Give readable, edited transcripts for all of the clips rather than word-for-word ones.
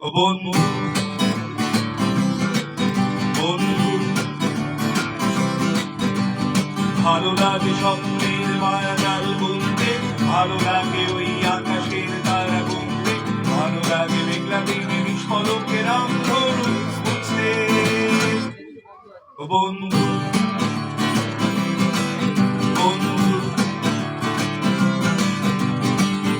ও বন্ধু বন্ধু ভালো লাগে স্বপ্নের মায়াজাল বুনতে, ভালো লাগে ওই আকাশের তারা গুনতে, ভালো লাগে মেঘলা দিনে নিষ্পলকের আন্ধরূপ বুঝতে। ও বন্ধু বন্ধু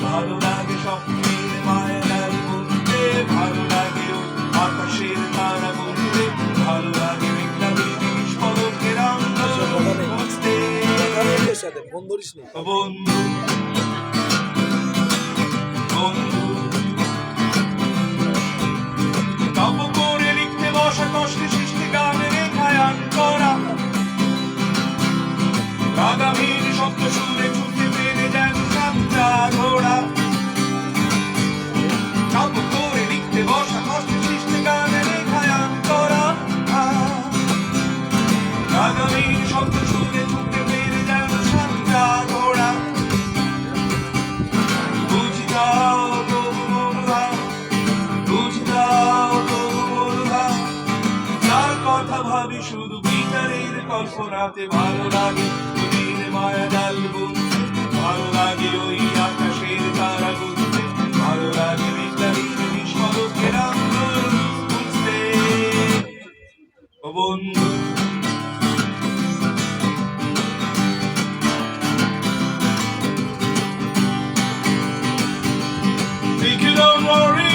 ভালো লাগে স্বপ্নের মায়াজাল বুনতে, ভালো লাগে ওই আকাশের তারা গুনতে, ভালো লাগে মেঘলা দিনে নিষ্পলকের আন্ধরূপ বুঝতে। ও বন্ধু বন্ধু কাব্য করে লিখতে বসা কষ্টে সৃষ্টি গানের রেখায়ান করা, রাগাহীন শব্দ শুনে ছুটে পেরে যেন সাতটা ঘোড়া। কাব্য করে লিখতে বসা কষ্টে সৃষ্টি গানের রেখায়ান করা, রাগাহীন শব্দ শুনে ছুটে পেরে যেন সাতটা ঘোড়া। বুঝি দাও তবু মনুধা, বুঝি দাও তবু মনুধা, যার কথা ভাবি শুধু গিটারের কল্পনাতে। ভালো লাগে নদীর মায়াজাল বুনতে, ভালো লাগে ওই আকাশের তারা গুনতে, ভালো লাগে মেঘলাহীন নিষ্পলকের আন্দোলন বুঝতে। ও বন্ধু think you don't worry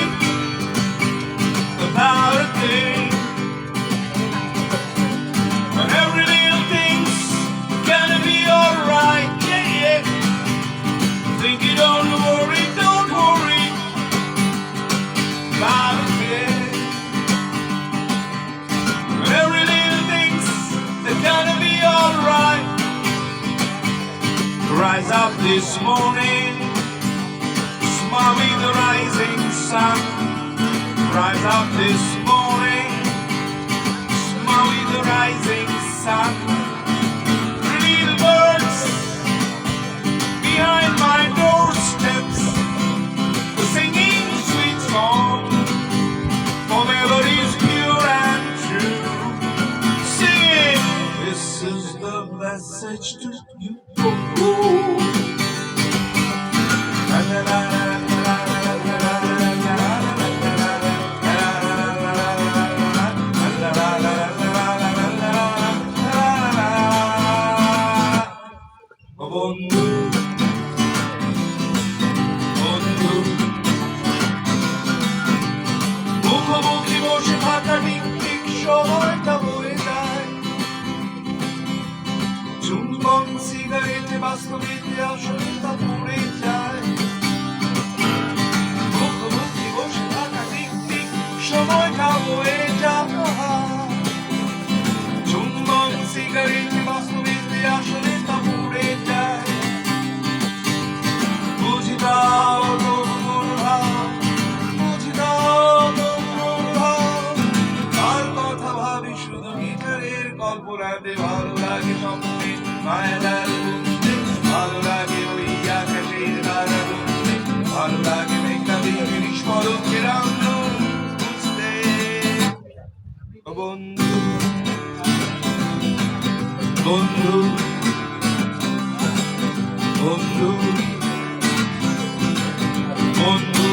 about a thing, but every little thing's gonna be alright, yeah, yeah. Think you don't worry about a thing, but every little thing's gonna be alright. Rise up this morning, smile with the rising sun. Rise up this morning, smile with the rising sun. Three little birds behind my doorsteps, singing sweet song for melodies pure and true. Singing, this is the message to you. বন্ধু বন্ধু মুখোমুখি বসে থাকা ঠিক ঠিক সময়টা বয়ে যায়, চুম্বন সিগারেটে বাস্তবিতে আসলে তা পড়ে যায়। মুখোমুখি বসে থাকা ঠিক ঠিক সময়টা বয়ে যায়, চুম্বন সিগারেটে বাস্তবিতে আসলে তা পড়ে যায়। বুঝি দাও তবু মনুধা, বুঝি দাও তবু মনুধা, তার কথা ভাবি শুধু গিটারের কল্পনাতে। ভালো লাগে স্বপ্নে মায়াজাল বুনতে, ভালো লাগে ওই আকাশের তারা গুনতে, ভালো লাগে মেঘলাহীন নিষ্পলকের আন্দোলন বুঝতে। ও বন্ধু বন্ধু বন্ধু বন্ধু